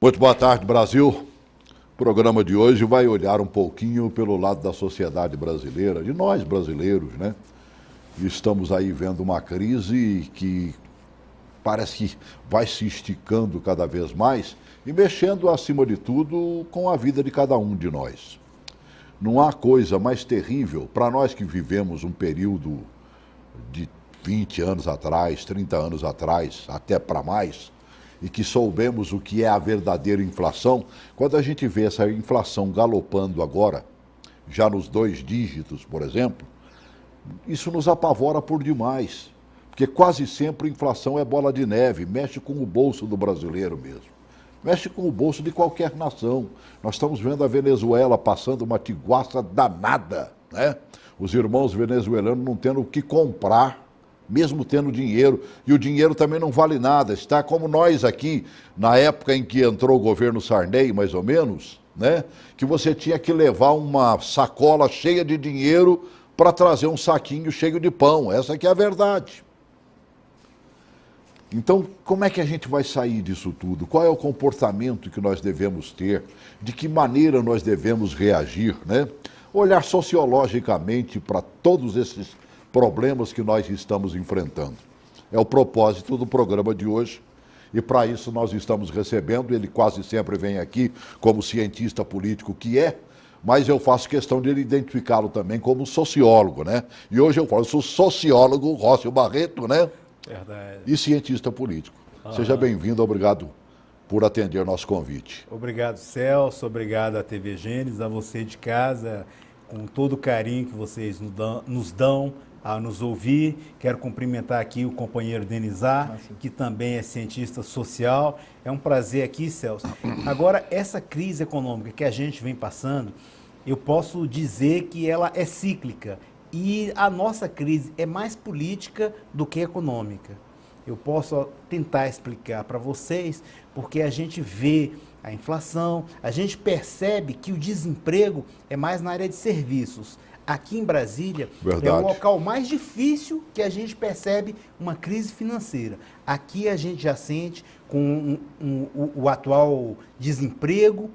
Muito boa tarde, Brasil. O programa de hoje vai olhar um pouquinho pelo lado da sociedade brasileira, de nós brasileiros, né? Estamos aí vendo uma crise que parece que vai se esticando cada vez mais e mexendo, acima de tudo, com a vida de cada um de nós. Não há coisa mais terrível para nós que vivemos um período de 20 anos atrás, 30 anos atrás, até para mais, e que soubemos o que é a verdadeira inflação, quando a gente vê essa inflação galopando agora, já nos 2 dígitos, por exemplo, isso nos apavora por demais, porque quase sempre a inflação é bola de neve, mexe com o bolso do brasileiro mesmo, mexe com o bolso de qualquer nação. Nós estamos vendo a Venezuela passando uma tiguaça danada, né? Os irmãos venezuelanos não tendo o que comprar, mesmo tendo dinheiro, e o dinheiro também não vale nada. Está como nós aqui, na época em que entrou o governo Sarney, mais ou menos, né? Que você tinha que levar uma sacola cheia de dinheiro para trazer um saquinho cheio de pão. Essa que é a verdade. Então, como é que a gente vai sair disso tudo? Qual é o comportamento que nós devemos ter? De que maneira nós devemos reagir, né? Olhar sociologicamente para todos esses problemas que nós estamos enfrentando. É o propósito do programa de hoje, e para isso nós estamos recebendo, ele quase sempre vem aqui como cientista político que é, mas eu faço questão de identificá-lo também como sociólogo, né? E hoje eu sou sociólogo, Rócio Barreto, né? Verdade. E cientista político. Seja bem-vindo, obrigado por atender nosso convite. Obrigado, Celso, obrigado à TV Gênesis, a você de casa, com todo o carinho que vocês nos dão a nos ouvir. Quero cumprimentar aqui o companheiro Denizar, que também é cientista social. É um prazer aqui, Celso. Agora, essa crise econômica que a gente vem passando, eu posso dizer que ela é cíclica. E a nossa crise é mais política do que econômica. Eu posso tentar explicar para vocês, porque a gente vê a inflação, a gente percebe que o desemprego é mais na área de serviços. Aqui em Brasília é o local mais difícil que a gente percebe uma crise financeira. Aqui a gente já sente com o atual desemprego.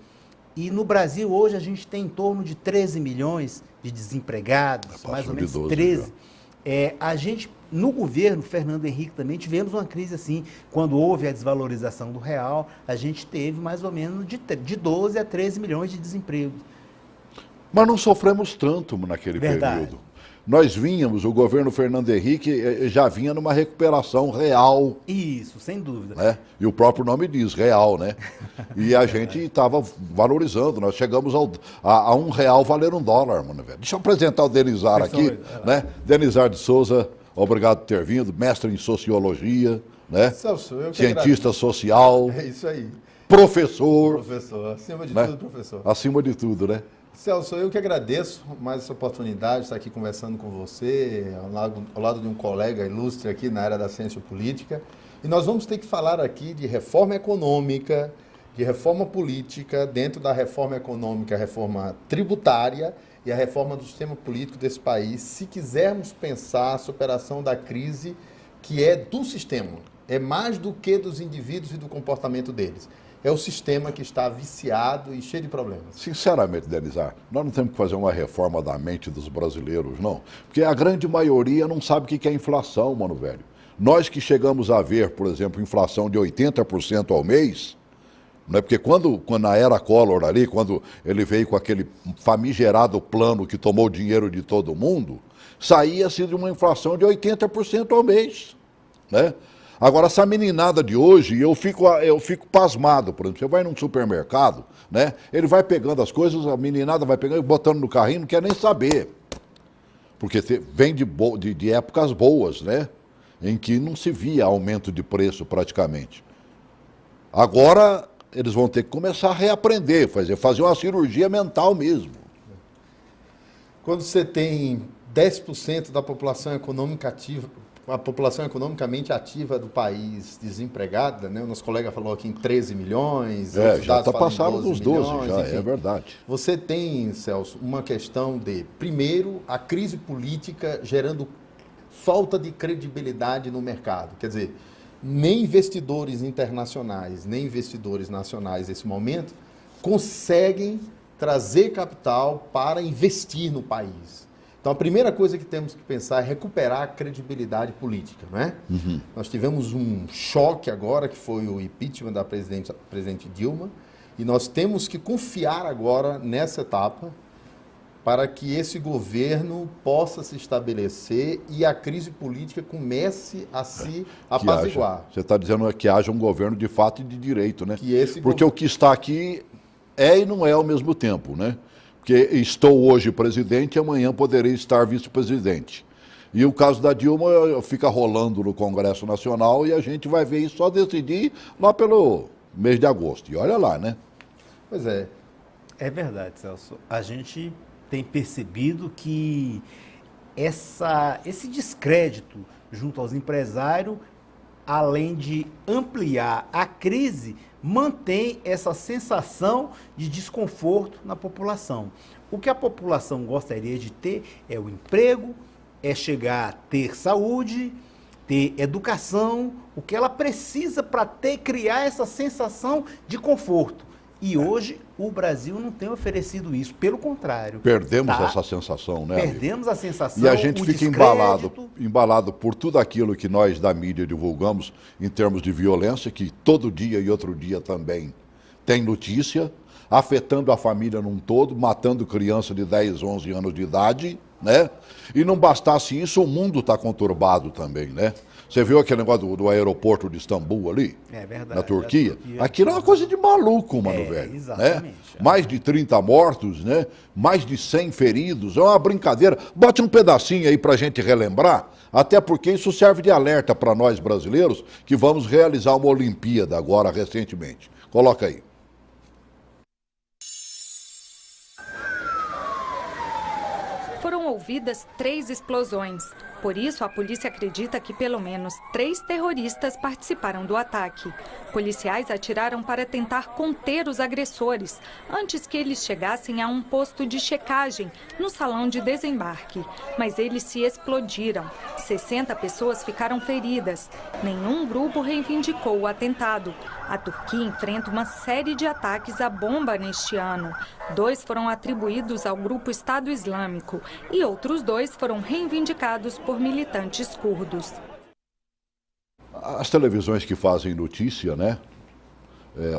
E no Brasil hoje a gente tem em torno de 13 milhões de desempregados, mais ou menos 13. A gente, no governo Fernando Henrique também tivemos uma crise assim, quando houve a desvalorização do real, a gente teve mais ou menos de 12 a 13 milhões de desemprego. Mas não sofremos tanto naquele período. Nós vínhamos, o governo Fernando Henrique já vinha numa recuperação real. Isso, sem dúvida. Né? E o próprio nome diz, real, né? E a gente estava valorizando, nós chegamos a R$1 valer $1, mano, velho. Deixa eu apresentar o Denizar aqui, né? Denizar de Souza, obrigado por ter vindo, mestre em sociologia, né? Celso, eu que cientista social. É isso aí. Professor. Professor, acima de tudo, professor. Acima de tudo, né? Celso, eu que agradeço mais essa oportunidade de estar aqui conversando com você, ao lado de um colega ilustre aqui na área da ciência política. E nós vamos ter que falar aqui de reforma econômica, de reforma política, dentro da reforma econômica, a reforma tributária e a reforma do sistema político desse país, se quisermos pensar a superação da crise que é do sistema. É mais do que dos indivíduos e do comportamento deles. É o sistema que está viciado e cheio de problemas. Sinceramente, Denizar, nós não temos que fazer uma reforma da mente dos brasileiros, não. Porque a grande maioria não sabe o que é inflação, mano, velho. Nós que chegamos a ver, por exemplo, inflação de 80% ao mês, né? Porque quando na era Collor ali, quando ele veio com aquele famigerado plano que tomou o dinheiro de todo mundo, saía-se de uma inflação de 80% ao mês, né? Agora, essa meninada de hoje, eu fico pasmado, por exemplo, você vai num supermercado, né? Ele vai pegando as coisas, a meninada vai pegando e botando no carrinho, não quer nem saber. Porque vem de épocas boas, né? Em que não se via aumento de preço praticamente. Agora, eles vão ter que começar a reaprender, fazer uma cirurgia mental mesmo. Quando você tem 10% da população econômica ativa, a população economicamente ativa do país desempregada, né? O nosso colega falou aqui em 13 milhões. Já está passando dos 12, já, enfim, é verdade. Você tem, Celso, uma questão de, primeiro, a crise política gerando falta de credibilidade no mercado. Quer dizer, nem investidores internacionais, nem investidores nacionais nesse momento conseguem trazer capital para investir no país. Então, a primeira coisa que temos que pensar é recuperar a credibilidade política, não é? Uhum. Nós tivemos um choque agora, que foi o impeachment da presidente Dilma, e nós temos que confiar agora nessa etapa para que esse governo possa se estabelecer e a crise política comece a se apaziguar. Você está dizendo que haja um governo de fato e de direito, né? Porque o que está aqui é e não é ao mesmo tempo, né? Porque estou hoje presidente e amanhã poderei estar vice-presidente. E o caso da Dilma fica rolando no Congresso Nacional e a gente vai ver isso só decidir lá pelo mês de agosto. E olha lá, né? Pois é. É verdade, Celso. A gente tem percebido que esse descrédito junto aos empresários, além de ampliar a crise, mantém essa sensação de desconforto na população. O que a população gostaria de ter é o emprego, é chegar a ter saúde, ter educação, o que ela precisa para criar essa sensação de conforto. E hoje o Brasil não tem oferecido isso, pelo contrário. Perdemos essa sensação, né? Perdemos a sensação. E a gente fica embalado por tudo aquilo que nós da mídia divulgamos em termos de violência, que todo dia e outro dia também tem notícia, afetando a família num todo, matando criança de 10, 11 anos de idade, né? E não bastasse isso, o mundo está conturbado também, né? Você viu aquele negócio do aeroporto de Istambul ali? É verdade. Na Turquia? Aquilo é uma coisa de maluco, mano, velho. Exatamente. Né? Mais de 30 mortos, né? Mais de 100 feridos. É uma brincadeira. Bote um pedacinho aí pra gente relembrar, até porque isso serve de alerta para nós brasileiros que vamos realizar uma Olimpíada agora, recentemente. Coloca aí. Foram ouvidas 3 explosões. Por isso, a polícia acredita que pelo menos 3 terroristas participaram do ataque. Policiais atiraram para tentar conter os agressores, antes que eles chegassem a um posto de checagem no salão de desembarque. Mas eles se explodiram. 60 pessoas ficaram feridas. Nenhum grupo reivindicou o atentado. A Turquia enfrenta uma série de ataques à bomba neste ano. 2 foram atribuídos ao grupo Estado Islâmico e outros 2 foram reivindicados por militantes curdos. As televisões que fazem notícia, né?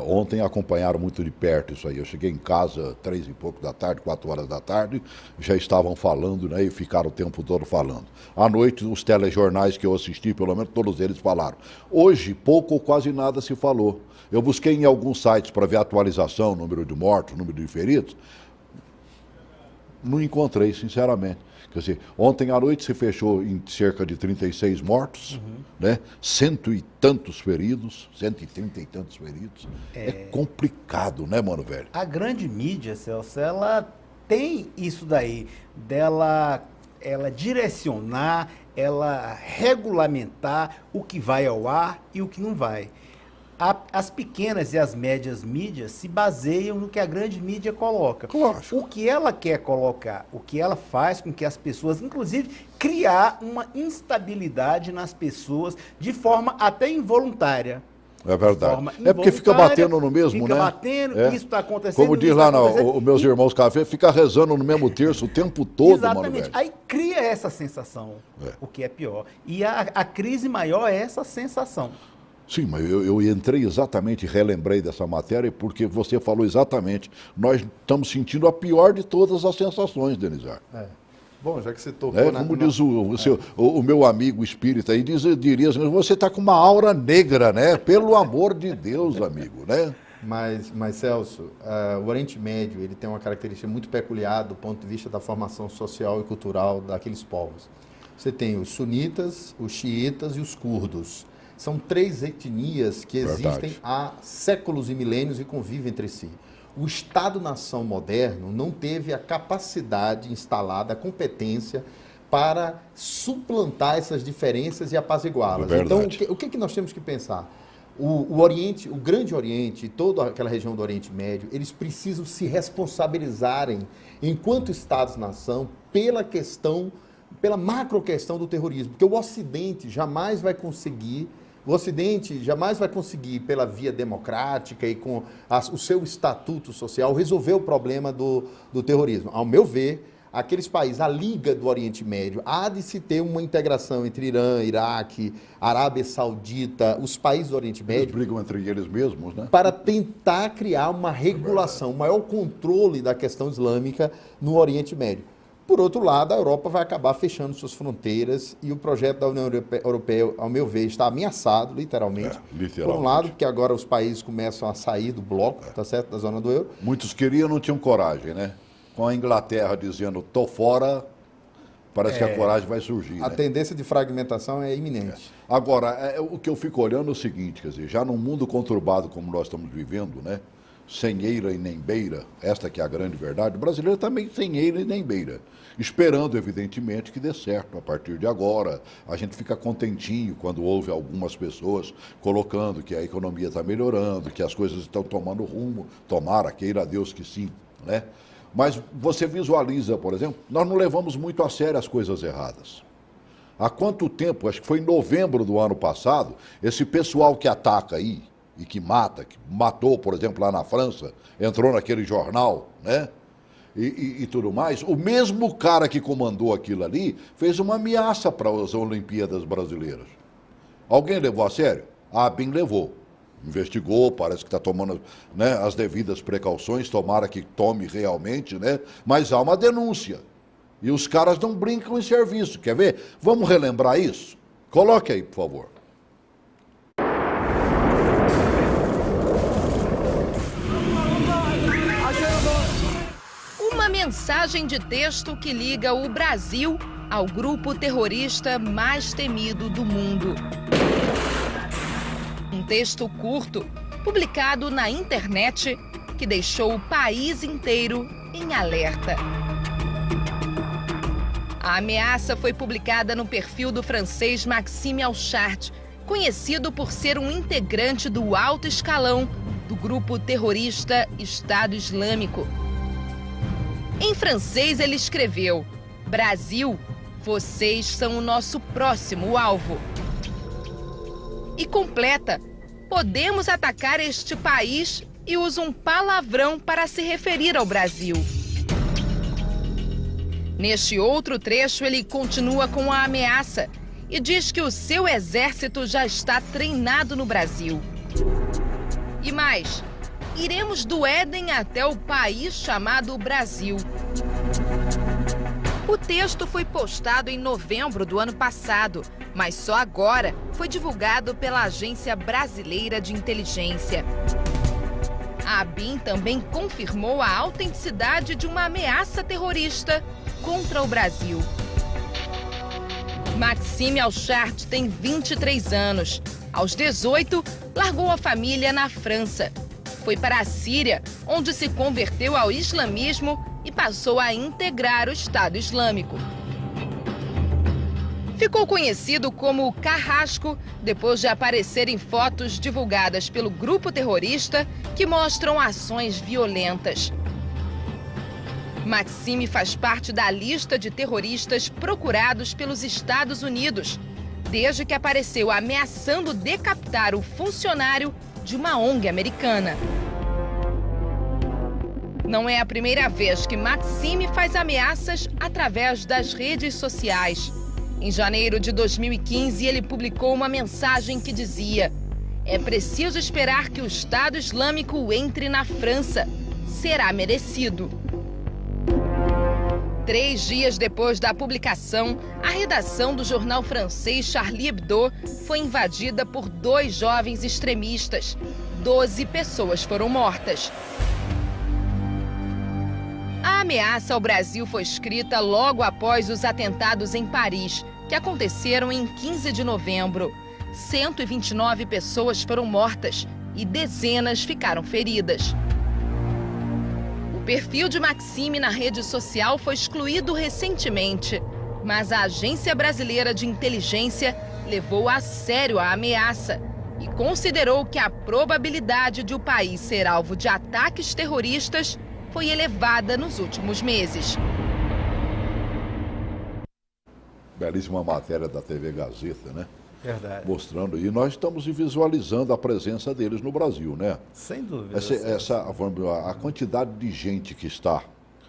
Ontem acompanharam muito de perto isso aí. Eu cheguei em casa 3 e pouco da tarde, 4 horas da tarde, já estavam falando, né? E ficaram o tempo todo falando. À noite, os telejornais que eu assisti, pelo menos todos eles falaram. Hoje, pouco ou quase nada se falou. Eu busquei em alguns sites para ver a atualização, número de mortos, número de feridos. Não encontrei, sinceramente. Quer dizer, ontem à noite se fechou em cerca de 36 mortos, né? 100 e tantos feridos, 130 e tantos feridos. É complicado, né, mano, velho? A grande mídia, Celso, ela tem isso daí, dela ela direcionar, ela regulamentar o que vai ao ar e o que não vai. As pequenas e as médias mídias se baseiam no que a grande mídia coloca. Claro. O que ela quer colocar, o que ela faz com que as pessoas, inclusive, criar uma instabilidade nas pessoas de forma até involuntária. É verdade. É porque fica batendo no mesmo, fica né? batendo, isso está acontecendo. Como diz lá os meus irmãos café, fica rezando no mesmo terço o tempo todo, exatamente. Mano, velho. Aí cria essa sensação, o que é pior. E a crise maior é essa sensação. Sim, mas eu entrei exatamente, relembrei dessa matéria, porque você falou exatamente. Nós estamos sentindo a pior de todas as sensações, Denizar. Bom, já que você tocou como diz o meu amigo espírita aí, diria assim, você está com uma aura negra, né? Pelo amor de Deus, amigo, né? Mas Celso, o Oriente Médio ele tem uma característica muito peculiar do ponto de vista da formação social e cultural daqueles povos. Você tem os sunitas, os xiitas e os curdos. São 3 etnias que existem há séculos e milênios e convivem entre si. O Estado-nação moderno não teve a capacidade instalada, a competência para suplantar essas diferenças e apaziguá-las. Então, o que nós temos que pensar? O Oriente, o Grande Oriente e toda aquela região do Oriente Médio, eles precisam se responsabilizarem, enquanto Estados-nação, pela macro questão do terrorismo, porque o Ocidente jamais vai conseguir O Ocidente jamais vai conseguir, pela via democrática e com o seu estatuto social, resolver o problema do terrorismo. Ao meu ver, aqueles países, a Liga do Oriente Médio, há de se ter uma integração entre Irã, Iraque, Arábia Saudita, os países do Oriente Médio. Eles brigam entre eles mesmos, né? Para tentar criar uma regulação, um maior controle da questão islâmica no Oriente Médio. Por outro lado, a Europa vai acabar fechando suas fronteiras e o projeto da União Europeia, ao meu ver, está ameaçado, literalmente. Por um lado, porque agora os países começam a sair do bloco, tá certo, da zona do euro. Muitos queriam, não tinham coragem, né? Com a Inglaterra dizendo, tô fora, parece que a coragem vai surgir. A tendência de fragmentação é iminente. Agora, o que eu fico olhando é o seguinte, quer dizer, já num mundo conturbado como nós estamos vivendo, né? Sem eira e nem beira, esta que é a grande verdade, o brasileiro também sem eira e nem beira. Esperando, evidentemente, que dê certo a partir de agora. A gente fica contentinho quando ouve algumas pessoas colocando que a economia está melhorando, que as coisas estão tomando rumo, tomara, queira Deus que sim, né? Mas você visualiza, por exemplo, nós não levamos muito a sério as coisas erradas. Há quanto tempo, acho que foi em novembro do ano passado, esse pessoal que ataca aí e que mata, que matou, por exemplo, lá na França, entrou naquele jornal, né? E tudo mais, o mesmo cara que comandou aquilo ali fez uma ameaça para as Olimpíadas brasileiras. Alguém levou a sério? A ABIN levou. Investigou, parece que está tomando, né, as devidas precauções, tomara que tome realmente, né? Mas há uma denúncia. E os caras não brincam em serviço. Quer ver? Vamos relembrar isso? Coloque aí, por favor. Uma mensagem de texto que liga o Brasil ao grupo terrorista mais temido do mundo. Um texto curto, publicado na internet, que deixou o país inteiro em alerta. A ameaça foi publicada no perfil do francês Maxime Alchart, conhecido por ser um integrante do alto escalão do grupo terrorista Estado Islâmico. Em francês, ele escreveu: Brasil, vocês são o nosso próximo alvo. E completa: podemos atacar este país, e usa um palavrão para se referir ao Brasil. Neste outro trecho, ele continua com a ameaça e diz que o seu exército já está treinado no Brasil. E mais, iremos do Éden até o país chamado Brasil. O texto foi postado em novembro do ano passado, mas só agora foi divulgado pela Agência Brasileira de Inteligência. A ABIN também confirmou a autenticidade de uma ameaça terrorista contra o Brasil. Maxime Alchart tem 23 anos. Aos 18, largou a família na França. Foi para a Síria, onde se converteu ao islamismo e passou a integrar o Estado Islâmico. Ficou conhecido como Carrasco depois de aparecer em fotos divulgadas pelo grupo terrorista que mostram ações violentas. Maxime faz parte da lista de terroristas procurados pelos Estados Unidos, desde que apareceu ameaçando decapitar o funcionário de uma ONG americana. Não é a primeira vez que Maxime faz ameaças através das redes sociais. Em janeiro de 2015, ele publicou uma mensagem que dizia: é preciso esperar que o Estado Islâmico entre na França. Será merecido. 3 dias depois da publicação, a redação do jornal francês Charlie Hebdo foi invadida por 2 jovens extremistas. 12 pessoas foram mortas. A ameaça ao Brasil foi escrita logo após os atentados em Paris, que aconteceram em 15 de novembro. 129 pessoas foram mortas e dezenas ficaram feridas. O perfil de Maxime na rede social foi excluído recentemente, mas a Agência Brasileira de Inteligência levou a sério a ameaça e considerou que a probabilidade de o país ser alvo de ataques terroristas foi elevada nos últimos meses. Belíssima matéria da TV Gazeta, né? Verdade. mostrando. E nós estamos visualizando a presença deles no Brasil, né? Sem dúvida. A quantidade de gente que está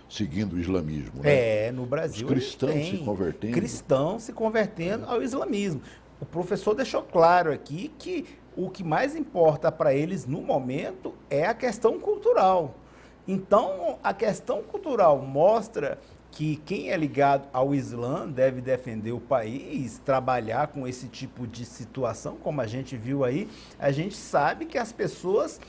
seguindo o islamismo, né? No Brasil. Os cristãos tem se convertendo. Cristãos se convertendo ao islamismo. O professor deixou claro aqui que o que mais importa para eles no momento é a questão cultural. Então, a questão cultural mostra que quem é ligado ao Islã deve defender o país, trabalhar com esse tipo de situação, como a gente viu aí. A gente sabe que as pessoas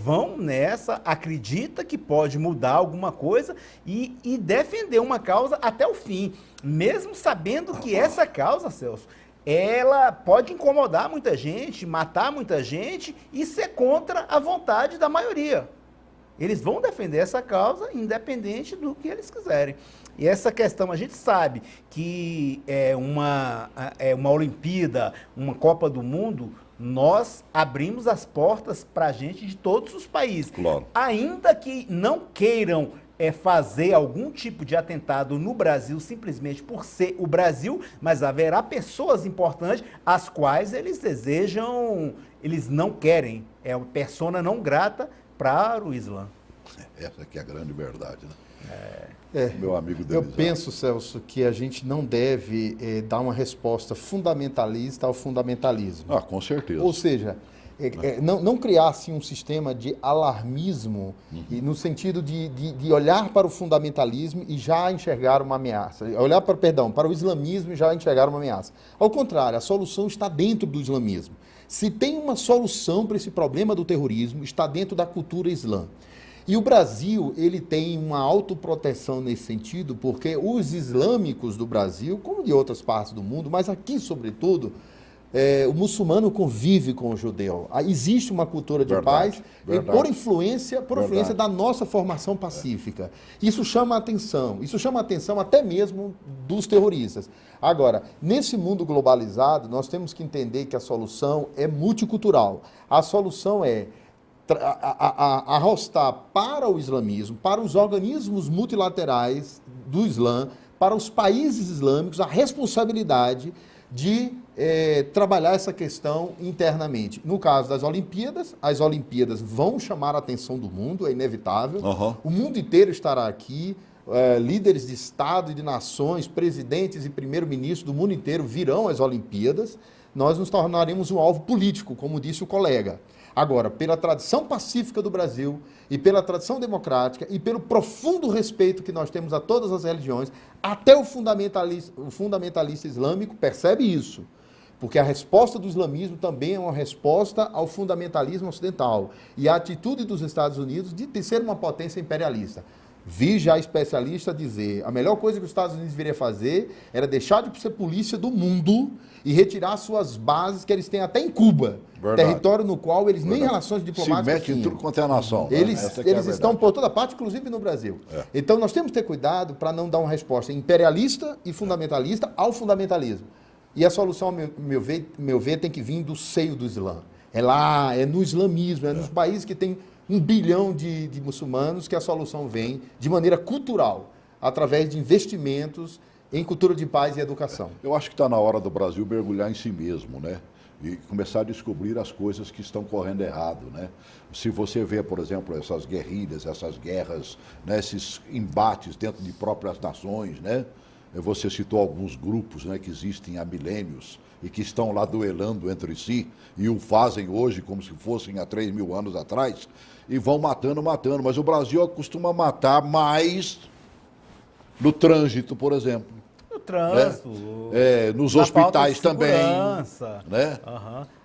vão nessa, acredita que pode mudar alguma coisa e defender uma causa até o fim, mesmo sabendo que essa causa, Celso, ela pode incomodar muita gente, matar muita gente e ser contra a vontade da maioria. Eles vão defender essa causa independente do que eles quiserem. E essa questão, a gente sabe que uma Olimpíada, uma Copa do Mundo, nós abrimos as portas para a gente de todos os países. Claro. Ainda que não queiram fazer algum tipo de atentado no Brasil, simplesmente por ser o Brasil, mas haverá pessoas importantes as quais eles desejam, eles não querem. É uma persona não grata para o Islã. Essa aqui é a grande verdade, né? Meu amigo Denis. Eu penso, Celso, que a gente não deve dar uma resposta fundamentalista ao fundamentalismo. Ah, com certeza. Ou seja, não criar assim, um sistema de alarmismo e no sentido de olhar para o fundamentalismo e já enxergar uma ameaça. Olhar para o islamismo e já enxergar uma ameaça. Ao contrário, a solução está dentro do islamismo. Se tem uma solução para esse problema do terrorismo, está dentro da cultura islã. E o Brasil, ele tem uma autoproteção nesse sentido, porque os islâmicos do Brasil, como de outras partes do mundo, mas aqui, sobretudo, o muçulmano convive com o judeu. Existe uma cultura de paz por influência da nossa formação pacífica. Isso chama a atenção até mesmo dos terroristas. Agora, nesse mundo globalizado, nós temos que entender que a solução é multicultural. A solução é arrostar para o islamismo, para os organismos multilaterais do Islã, para os países islâmicos, a responsabilidade de trabalhar essa questão internamente. No caso das Olimpíadas, as Olimpíadas vão chamar a atenção do mundo, é inevitável. O mundo inteiro estará aqui, líderes de Estado e de nações, presidentes e primeiro-ministros do mundo inteiro virão às Olimpíadas. Nós nos tornaremos um alvo político, como disse o colega. Agora, pela tradição pacífica do Brasil e pela tradição democrática e pelo profundo respeito que nós temos a todas as religiões, até o fundamentalista islâmico percebe isso. Porque a resposta do islamismo também é uma resposta ao fundamentalismo ocidental e a atitude dos Estados Unidos de ser uma potência imperialista. Vi já especialista dizer, a melhor coisa que os Estados Unidos deveriam fazer era deixar de ser polícia do mundo e retirar suas bases que eles têm até em Cuba, território no qual eles nem relações diplomáticas se metem em tudo quanto é a nação. Eles estão por toda parte, inclusive no Brasil. Então nós temos que ter cuidado para não dar uma resposta imperialista e fundamentalista ao fundamentalismo. E a solução, meu ver, tem que vir do seio do Islã. É lá, é no islamismo, é nos países que tem 1 bilhão de muçulmanos que a solução vem de maneira cultural, através de investimentos em cultura de paz e educação. Eu acho que está na hora do Brasil mergulhar em si mesmo, né? E começar a descobrir as coisas que estão correndo errado, né? Se você vê, por exemplo, essas guerrilhas, essas guerras, né? Esses embates dentro de próprias nações, né? Você citou alguns grupos, né, que existem há milênios e que estão lá duelando entre si e o fazem hoje como se fossem há 3.000 anos atrás e vão matando. Mas o Brasil costuma matar mais no trânsito, por exemplo. No trânsito. Nos hospitais também. Né?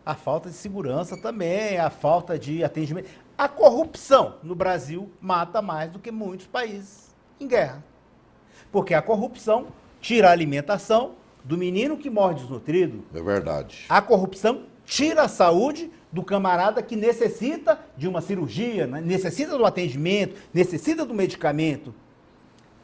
A falta de segurança também, a falta de atendimento. A corrupção no Brasil mata mais do que muitos países em guerra. Porque a corrupção tira a alimentação do menino que morre desnutrido. É verdade. A corrupção tira a saúde do camarada que necessita de uma cirurgia, necessita do atendimento, necessita do medicamento.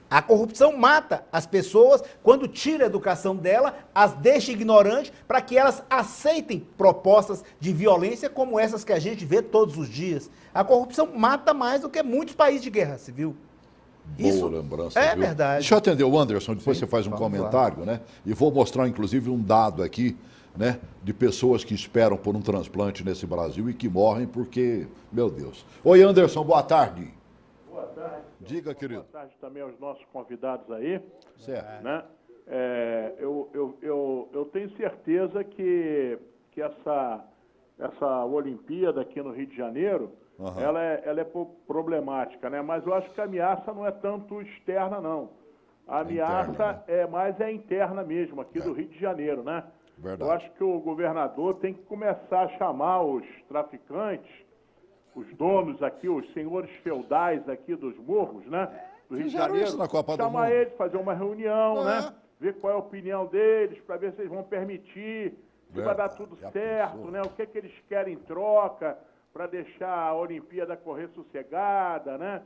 A corrupção mata as pessoas quando tira a educação dela, as deixa ignorantes para que elas aceitem propostas de violência como essas que a gente vê todos os dias. A corrupção mata mais do que muitos países de guerra civil. Boa lembrança. É viu? verdade. Deixa eu atender o Anderson, depois você faz um comentário, né? E vou mostrar, inclusive, um dado aqui né, de pessoas que esperam por um transplante nesse Brasil e que morrem porque, meu Deus. Oi, Anderson, boa tarde. Boa tarde. Diga, querido. Boa tarde também aos nossos convidados aí. Certo. Né? Eu tenho certeza que essa Olimpíada aqui no Rio de Janeiro, ela é problemática, né? Mas eu acho que a ameaça não é tanto externa, não. A ameaça interna, né? é mais interna mesmo, aqui do Rio de Janeiro, né? Verdade. Eu acho que o governador tem que começar a chamar os traficantes, os donos aqui, os senhores feudais aqui dos morros, né? Do Rio de Fizeram Janeiro, isso na Copa do chamar Mundo. eles, fazer uma reunião, né? Ver qual é a opinião deles, para ver se eles vão permitir, se vai dar tudo Já certo, pensou? né? O que eles querem em troca para deixar a Olimpíada correr sossegada, né?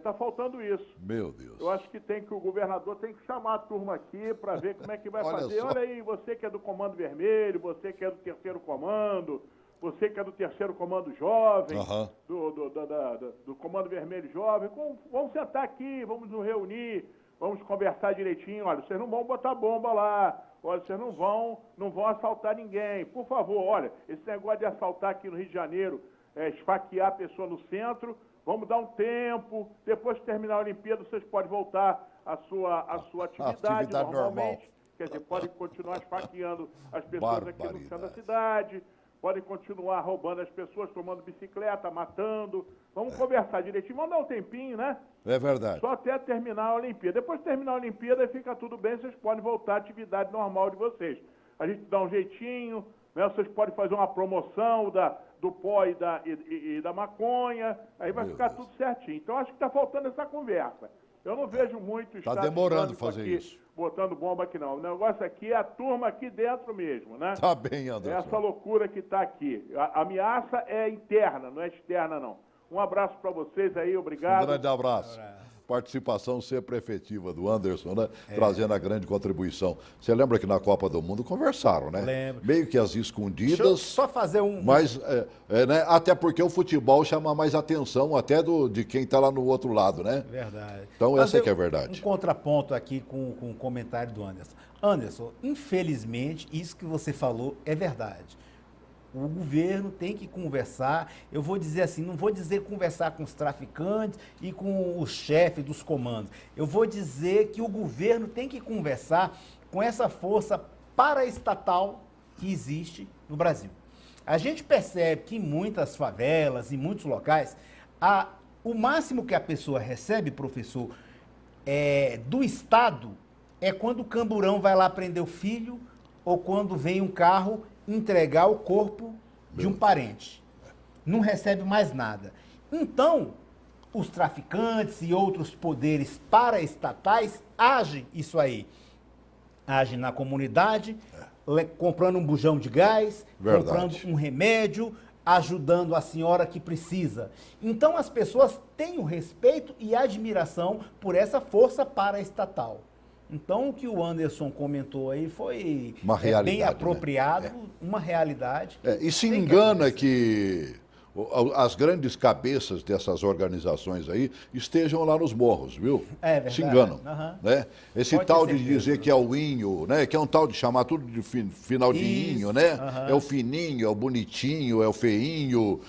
Tá faltando isso. Meu Deus. Eu acho que o governador tem que chamar a turma aqui para ver como é que vai Olha fazer. só. Olha aí, você que é do Comando Vermelho, você que é do Terceiro Comando, você que é do Terceiro Comando Jovem, Aham. do Comando Vermelho Jovem, vamos sentar aqui, vamos nos reunir, vamos conversar direitinho. Olha, vocês não vão botar bomba lá, olha, vocês não vão assaltar ninguém. Por favor, olha, esse negócio de assaltar aqui no Rio de Janeiro, esfaquear a pessoa no centro, vamos dar um tempo, depois que terminar a Olimpíada, vocês podem voltar à sua atividade Atividade normalmente. normal. Quer dizer, podem continuar esfaqueando as pessoas aqui no centro da Barbaridade. cidade, podem continuar roubando as pessoas, tomando bicicleta, matando. Vamos conversar direitinho, vamos dar um tempinho, né? É verdade. Só até terminar a Olimpíada. Depois de terminar a Olimpíada, fica tudo bem, vocês podem voltar à atividade normal de vocês. A gente dá um jeitinho, né? Vocês podem fazer uma promoção do pó e da maconha, aí vai Meu ficar Deus. tudo certinho. Então, acho que está faltando essa conversa. Eu não vejo muito Tá Estado demorando Islâmico fazer aqui isso. botando bomba aqui, não. O negócio aqui é a turma aqui dentro mesmo, né? Tá bem, É Anderson. essa loucura que está aqui. A ameaça é interna, não é externa, não. Um abraço para vocês aí, Um obrigado. grande abraço. Participação sempre efetiva do Anderson, né? Trazendo a grande contribuição. Você lembra que na Copa do Mundo conversaram, né? Lembro. Meio que às Deixa eu escondidas, só fazer mas né? Até porque o futebol chama mais atenção até de quem está lá no outro lado, né? Verdade. Então, essa Fazer que é a verdade. Um contraponto aqui com o comentário do Anderson. Anderson, infelizmente, isso que você falou é verdade. O governo tem que conversar, eu vou dizer assim, não vou dizer conversar com os traficantes e com o chefe dos comandos. Eu vou dizer que o governo tem que conversar com essa força paraestatal que existe no Brasil. A gente percebe que em muitas favelas, em muitos locais, o máximo que a pessoa recebe, professor, do Estado é quando o camburão vai lá prender o filho ou quando vem um carro entregar o corpo de um parente. Não recebe mais nada. Então, os traficantes e outros poderes paraestatais agem isso aí. Agem na comunidade, comprando um bujão de gás, Verdade. comprando um remédio, ajudando a senhora que precisa. Então, as pessoas têm o respeito e admiração por essa força paraestatal. Então, o que o Anderson comentou aí foi Uma realidade, bem apropriado, né? uma realidade. E se Tem que engana que as grandes cabeças dessas organizações aí estejam lá nos morros, viu? É verdade. Se enganam. Aham. Né? Esse Pode tal ter de certeza, dizer né? que é o inho, né? Que é um tal de chamar tudo de final de Isso, inho, né? aham. É o fininho, é o bonitinho, é o feinho,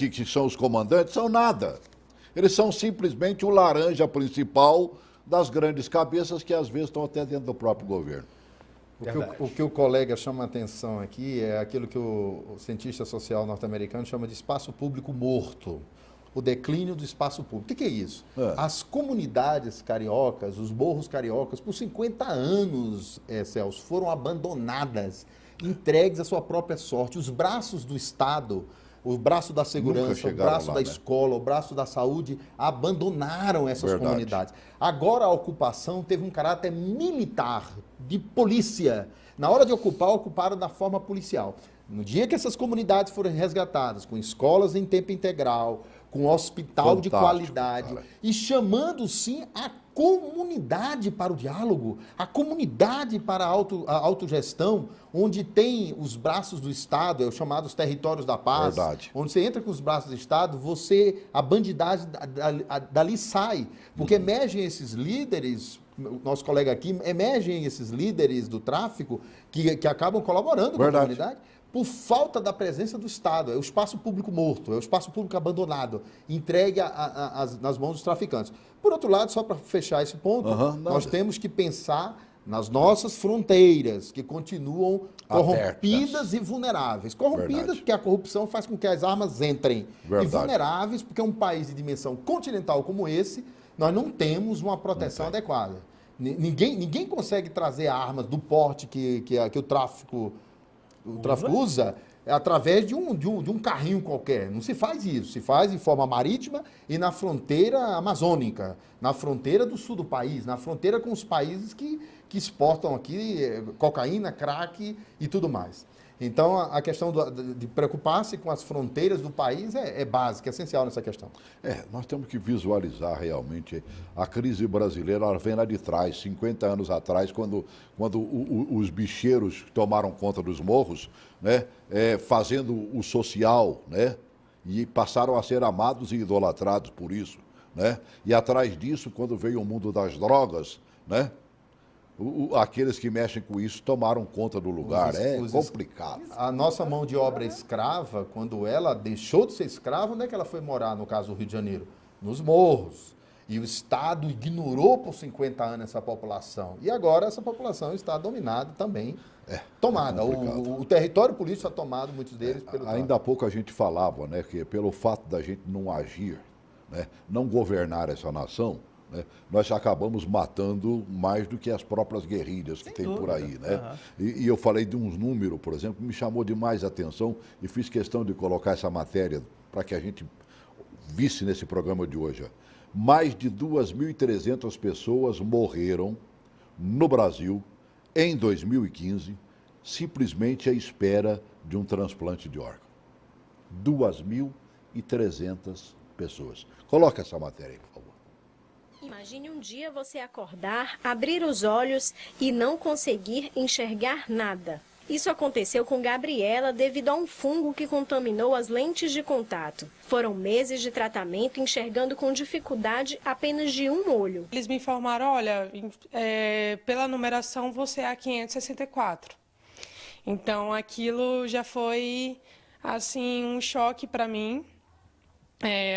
que são os comandantes, são nada. Eles são simplesmente o laranja principal das grandes cabeças que às vezes estão até dentro do próprio governo. O que o colega chama a atenção aqui é aquilo que o cientista social norte-americano chama de espaço público morto. O declínio do espaço público. O que é isso? As comunidades cariocas, os morros cariocas, por 50 anos, Celso, foram abandonadas, entregues à sua própria sorte. Os braços do Estado, o braço da segurança, o chegaram braço lá, da né? escola, o braço da saúde, abandonaram essas Verdade. comunidades. Agora a ocupação teve um caráter militar, de polícia. Na hora de ocupar, ocuparam da forma policial. No dia que essas comunidades foram resgatadas, com escolas em tempo integral, com hospital de Fantástico, qualidade, cara. e chamando sim a comunidade para o diálogo, a comunidade para a autogestão, onde tem os braços do Estado, os chamados territórios da paz, Verdade. onde você entra com os braços do Estado, a bandidagem dali sai, porque emergem esses líderes o nosso colega aqui, emergem esses líderes do tráfico que acabam colaborando com a comunidade por falta da presença do Estado. É o espaço público morto, é o espaço público abandonado, entregue nas mãos dos traficantes. Por outro lado, só para fechar esse ponto, nós temos que pensar nas nossas fronteiras, que continuam corrompidas e vulneráveis. Corrompidas porque a corrupção faz com que as armas entrem. E vulneráveis porque um país de dimensão continental como esse, nós não temos uma proteção adequada. Ninguém consegue trazer armas do porte que o tráfico usa através de um carrinho qualquer. Não se faz isso. Se faz de forma marítima e na fronteira amazônica, na fronteira do sul do país, na fronteira com os países que exportam aqui cocaína, crack e tudo mais. Então, a questão de preocupar-se com as fronteiras do país é básica, é essencial nessa questão. Nós temos que visualizar realmente a crise brasileira, ela vem lá de trás, 50 anos atrás, quando os bicheiros tomaram conta dos morros, né, fazendo o social, né, e passaram a ser amados e idolatrados por isso, né? E atrás disso, quando veio o mundo das drogas, né, aqueles que mexem com isso tomaram conta do lugar. Complicado. A nossa mão de obra escrava, quando ela deixou de ser escrava, onde é que ela foi morar, no caso do Rio de Janeiro? Nos morros. E o Estado ignorou por 50 anos essa população. E agora essa população está dominada também, tomada. O território político é tomado, muitos deles, pelo Ainda há pouco a gente falava, né, que pelo fato da gente não agir, né, não governar essa nação, nós acabamos matando mais do que as próprias guerrilhas que tem por aí, né? E eu falei de uns números, por exemplo, que me chamou demais a atenção e fiz questão de colocar essa matéria para que a gente visse nesse programa de hoje. Mais de 2.300 pessoas morreram no Brasil em 2015, simplesmente à espera de um transplante de órgão. 2.300 pessoas. Coloca essa matéria aí, por favor. Imagine um dia você acordar, abrir os olhos e não conseguir enxergar nada. Isso aconteceu com Gabriela devido a um fungo que contaminou as lentes de contato. Foram meses de tratamento enxergando com dificuldade apenas de um olho. Eles me informaram, olha, pela numeração você é a 564. Então aquilo já foi assim um choque para mim.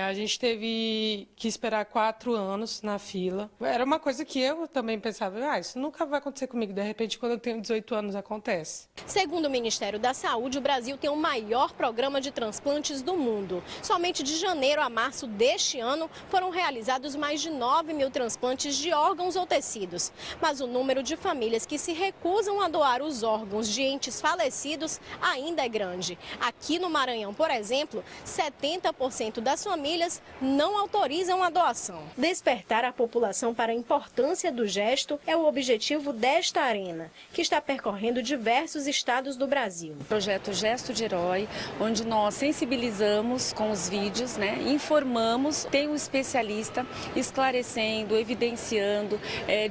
A gente teve que esperar 4 anos na fila. Era uma coisa que eu também pensava, isso nunca vai acontecer comigo. De repente, quando eu tenho 18 anos, acontece. Segundo o Ministério da Saúde, o Brasil tem o maior programa de transplantes do mundo. Somente de janeiro a março deste ano, foram realizados mais de 9.000 transplantes de órgãos ou tecidos. Mas o número de famílias que se recusam a doar os órgãos de entes falecidos ainda é grande. Aqui no Maranhão, por exemplo, 70% das famílias não autorizam a doação. Despertar a população para a importância do gesto é o objetivo desta arena, que está percorrendo diversos estados do Brasil. Projeto Gesto de Herói, onde nós sensibilizamos com os vídeos, informamos, tem um especialista esclarecendo, evidenciando,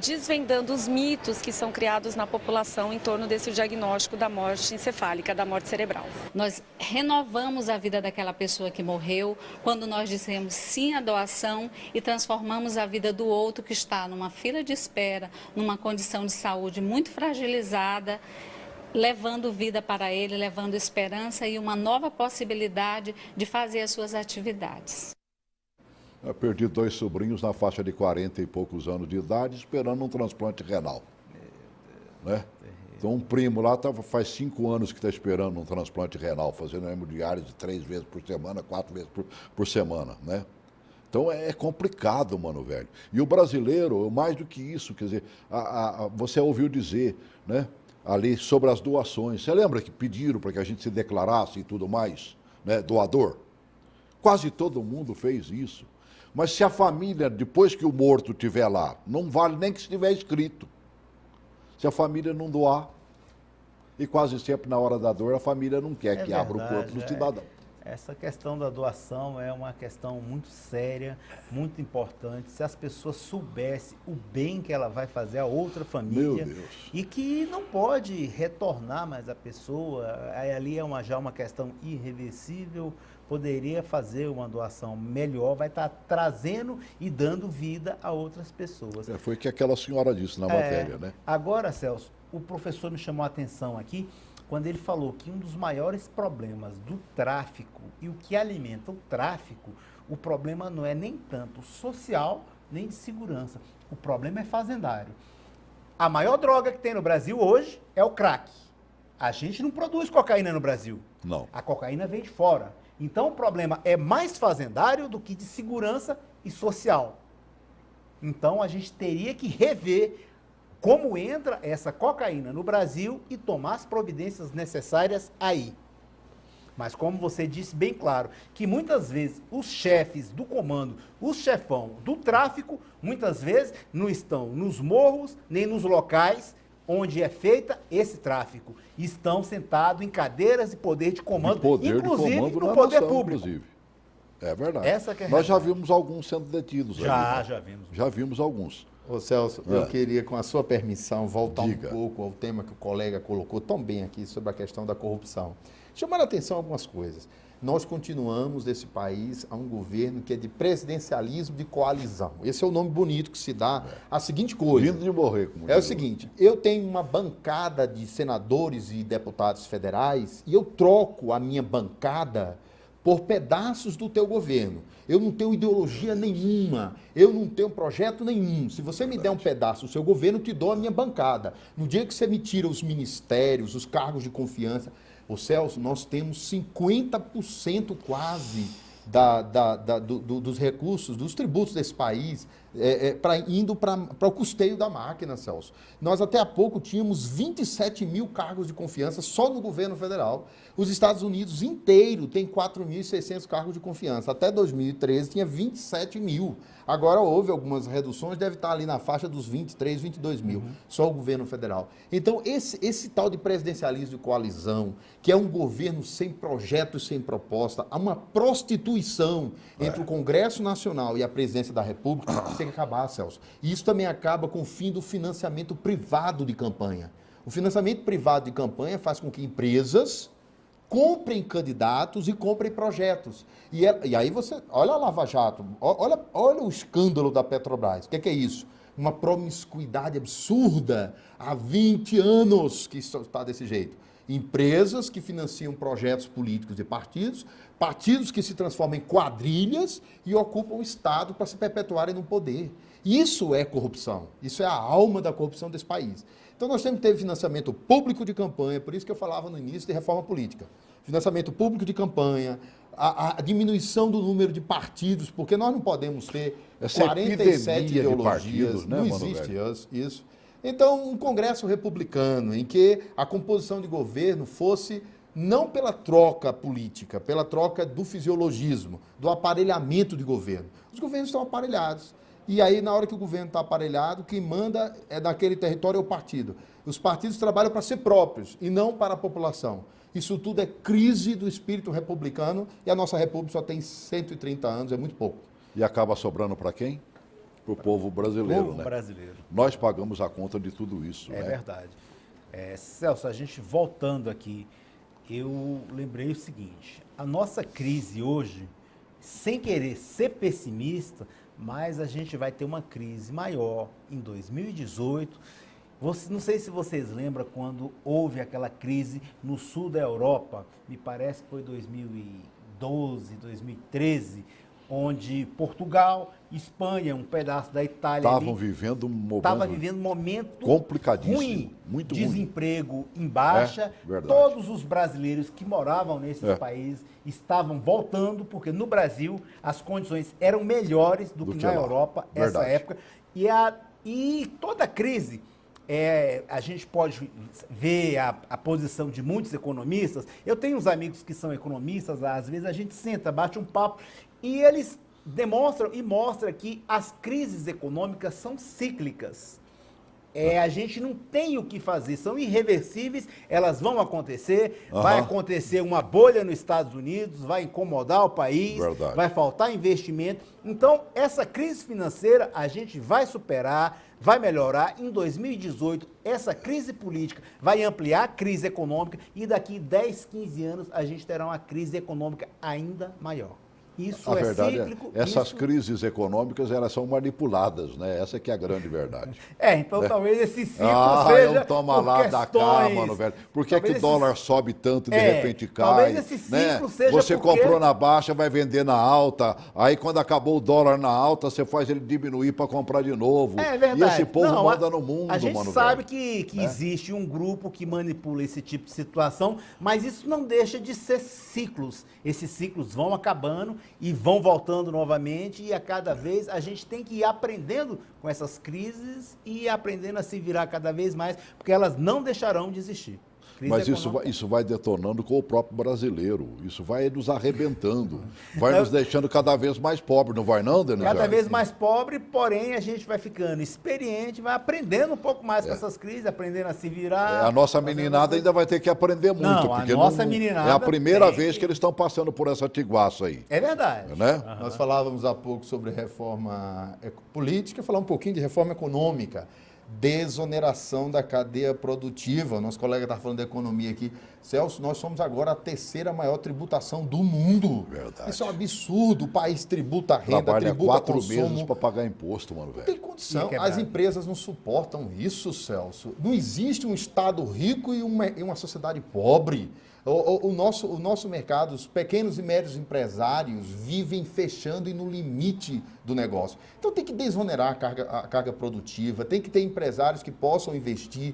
desvendando os mitos que são criados na população em torno desse diagnóstico da morte encefálica, da morte cerebral. Nós renovamos a vida daquela pessoa que morreu, quando nós dissemos sim à doação e transformamos a vida do outro que está numa fila de espera, numa condição de saúde muito fragilizada, levando vida para ele, levando esperança e uma nova possibilidade de fazer as suas atividades. Eu perdi 2 sobrinhos na faixa de 40 e poucos anos de idade esperando um transplante renal. Então um primo lá faz 5 anos que está esperando um transplante renal, fazendo hemodiálise de 3 vezes por semana, 4 vezes por semana, né? Então é complicado, mano, velho. E o brasileiro, mais do que isso, quer dizer, você ouviu dizer, né, ali sobre as doações. Você lembra que pediram para que a gente se declarasse e tudo mais, né, doador? Quase todo mundo fez isso. Mas se a família, depois que o morto estiver lá, não vale nem que estiver escrito. Se a família não doar, e quase sempre na hora da dor a família não quer que abra o corpo do cidadão. Essa questão da doação é uma questão muito séria, muito importante. Se as pessoas soubessem o bem que ela vai fazer a outra família e que não pode retornar mais a pessoa, ali é já uma questão irreversível, poderia fazer uma doação melhor, vai estar trazendo e dando vida a outras pessoas. Foi o que aquela senhora disse na matéria, né? Agora, Celso, o professor me chamou a atenção aqui quando ele falou que um dos maiores problemas do tráfico e o que alimenta o tráfico, o problema não é nem tanto social, nem de segurança. O problema é fazendário. A maior droga que tem no Brasil hoje é o crack. A gente não produz cocaína no Brasil. Não. A cocaína vem de fora. Então o problema é mais fazendário do que de segurança e social. Então a gente teria que rever como entra essa cocaína no Brasil e tomar as providências necessárias aí. Mas como você disse bem claro, que muitas vezes os chefes do comando, os chefão do tráfico, muitas vezes não estão nos morros, nem nos locais onde é feita esse tráfico. Estão sentados em cadeiras de poder de comando, inclusive no poder público. Inclusive. É verdade. Essa que é a Nós já vimos alguns sendo detidos. Já vimos. Já vimos alguns. Ô Celso, eu queria, com a sua permissão, voltar um pouco ao tema que o colega colocou tão bem aqui sobre a questão da corrupção. Chamar a atenção algumas coisas. Nós continuamos, nesse país, a um governo que é de presidencialismo de coalizão. Esse é o nome bonito que se dá a seguinte coisa. Lindo de morrer. Como é o seguinte, eu tenho uma bancada de senadores e deputados federais e eu troco a minha bancada por pedaços do teu governo. Eu não tenho ideologia nenhuma, eu não tenho projeto nenhum. Se você me der um pedaço do seu governo, eu te dou a minha bancada. No dia que você me tira os ministérios, os cargos de confiança... Ô Celso, nós temos 50% quase dos recursos, dos tributos desse país, indo para o custeio da máquina, Celso. Nós até há pouco tínhamos 27 mil cargos de confiança só no governo federal. Os Estados Unidos inteiro tem 4.600 cargos de confiança. Até 2013 tinha 27 mil. Agora houve algumas reduções, deve estar ali na faixa dos 23, 22 mil, só o governo federal. Então, esse tal de presidencialismo de coalizão, que é um governo sem projeto e sem proposta, há uma prostituição entre o Congresso Nacional e a presidência da República, isso tem que acabar, Celso. E isso também acaba com o fim do financiamento privado de campanha. O financiamento privado de campanha faz com que empresas comprem candidatos e comprem projetos. E aí você, olha a Lava Jato, olha o escândalo da Petrobras. O que é isso? Uma promiscuidade absurda há 20 anos que está desse jeito. Empresas que financiam projetos políticos de partidos, partidos que se transformam em quadrilhas e ocupam o Estado para se perpetuarem no poder. Isso é corrupção, isso é a alma da corrupção desse país. Então nós temos que ter financiamento público de campanha, por isso que eu falava no início de reforma política. Financiamento público de campanha, a diminuição do número de partidos, porque nós não podemos ter essa 47 ideologias, partidos, né, não existe isso. Então, um Congresso republicano, em que a composição de governo fosse não pela troca política, pela troca do fisiologismo, do aparelhamento de governo. Os governos estão aparelhados. E aí, na hora que o governo está aparelhado, quem manda naquele território é o partido. Os partidos trabalham para si próprios e não para a população. Isso tudo é crise do espírito republicano e a nossa república só tem 130 anos, é muito pouco. E acaba sobrando para quem? Para o povo brasileiro, né? Brasileiro. Nós pagamos a conta de tudo isso, né? É verdade. Celso, a gente voltando aqui, eu lembrei o seguinte, a nossa crise hoje, sem querer ser pessimista, mas a gente vai ter uma crise maior em 2018. Não sei se vocês lembram quando houve aquela crise no sul da Europa, me parece que foi 2012, 2013, onde Portugal, Espanha, um pedaço da Itália estavam vivendo um momento complicadíssimo, ruim, muito desemprego em baixa. Todos os brasileiros que moravam nesses países estavam voltando, porque no Brasil as condições eram melhores do que na Europa nessa época. E toda a crise, a gente pode ver a posição de muitos economistas. Eu tenho uns amigos que são economistas, às vezes a gente senta, bate um papo, e eles demonstram e mostram que as crises econômicas são cíclicas. A gente não tem o que fazer, são irreversíveis, elas vão acontecer, vai acontecer uma bolha nos Estados Unidos, vai incomodar o país, vai faltar investimento. Então, essa crise financeira a gente vai superar, vai melhorar. Em 2018, essa crise política vai ampliar a crise econômica e daqui 10, 15 anos a gente terá uma crise econômica ainda maior. Isso a é verdade cíclico. Essas crises econômicas, elas são manipuladas, né? Essa que é a grande verdade. Então talvez esse ciclo seja toma lá da cá, mano, velho. Por que o dólar sobe tanto, de repente cai? Talvez esse ciclo seja Você comprou na baixa, vai vender na alta, aí quando acabou o dólar na alta, você faz ele diminuir para comprar de novo. É verdade. E esse povo manda no mundo, mano. A gente sabe que existe um grupo que manipula esse tipo de situação, mas isso não deixa de ser ciclos. Esses ciclos vão acabando e vão voltando novamente, e a cada vez a gente tem que ir aprendendo com essas crises e aprendendo a se virar cada vez mais, porque elas não deixarão de existir. Mas isso vai detonando com o próprio brasileiro, isso vai nos arrebentando, vai nos deixando cada vez mais pobre, não vai não, Denise? Cada vez mais pobre, porém a gente vai ficando experiente, vai aprendendo um pouco mais com essas crises, aprendendo a se virar. A nossa meninada ainda vai ter que aprender muito, porque é a primeira vez que eles estão passando por essa tiguaça aí. É verdade. Né? Nós falávamos há pouco sobre reforma política, falar um pouquinho de reforma econômica. Desoneração da cadeia produtiva. Nosso colega está falando da economia aqui. Celso, nós somos agora a terceira maior tributação do mundo. Verdade. Isso é um absurdo. O país tributa renda, trabalha tributa 4 consumo. meses para pagar imposto, mano, velho. Não tem condição. As empresas não suportam isso, Celso. Não existe um Estado rico e uma sociedade pobre. O nosso mercado, os pequenos e médios empresários vivem fechando e no limite do negócio. Então tem que desonerar a carga produtiva, tem que ter empresários que possam investir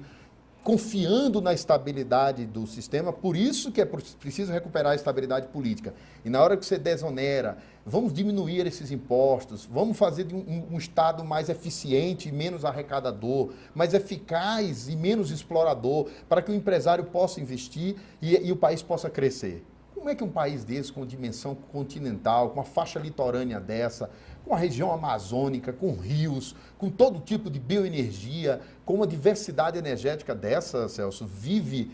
confiando na estabilidade do sistema, por isso que é preciso recuperar a estabilidade política. E na hora que você desonera, vamos diminuir esses impostos, vamos fazer de um Estado mais eficiente e menos arrecadador, mais eficaz e menos explorador, para que o empresário possa investir e o país possa crescer. Como é que um país desse, com dimensão continental, com uma faixa litorânea dessa, com a região amazônica, com rios, com todo tipo de bioenergia, com uma diversidade energética dessa, Celso, vive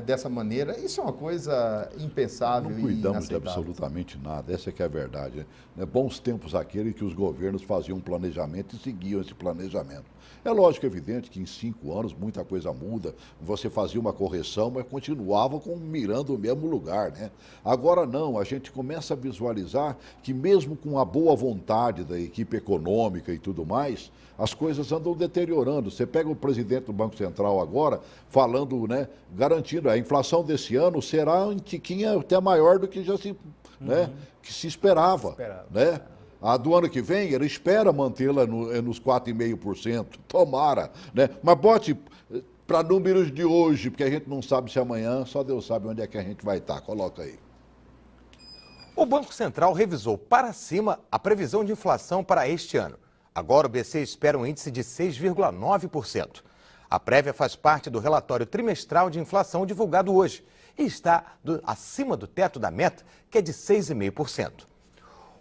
dessa maneira? Isso é uma coisa impensável e inaceitável. Não cuidamos de absolutamente nada, essa é que é a verdade. Né? Bons tempos aqueles que os governos faziam um planejamento e seguiam esse planejamento. É lógico, evidente, que em 5 anos muita coisa muda, você fazia uma correção, mas continuava mirando o mesmo lugar, né? Agora não, a gente começa a visualizar que mesmo com a boa vontade da equipe econômica e tudo mais, as coisas andam deteriorando. Você pega o presidente do Banco Central agora, falando, né, garantindo, a inflação desse ano será um tiquinho até maior do que já se, né, que se esperava. Né? A do ano que vem, ele espera mantê-la nos 4,5%, tomara, né? Mas bote para números de hoje, porque a gente não sabe se amanhã, só Deus sabe onde é que a gente vai estar. Coloca aí. O Banco Central revisou para cima a previsão de inflação para este ano. Agora o BC espera um índice de 6,9%. A prévia faz parte do relatório trimestral de inflação divulgado hoje e está acima do teto da meta, que é de 6,5%.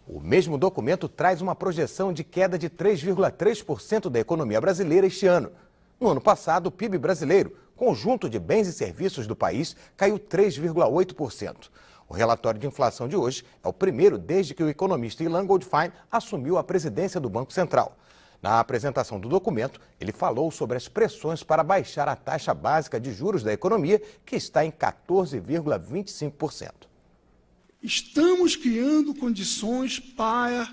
O mesmo documento traz uma projeção de queda de 3,3% da economia brasileira este ano. No ano passado, o PIB brasileiro, conjunto de bens e serviços do país, caiu 3,8%. O relatório de inflação de hoje é o primeiro desde que o economista Ilan Goldfein assumiu a presidência do Banco Central. Na apresentação do documento, ele falou sobre as pressões para baixar a taxa básica de juros da economia, que está em 14,25%. Estamos criando condições para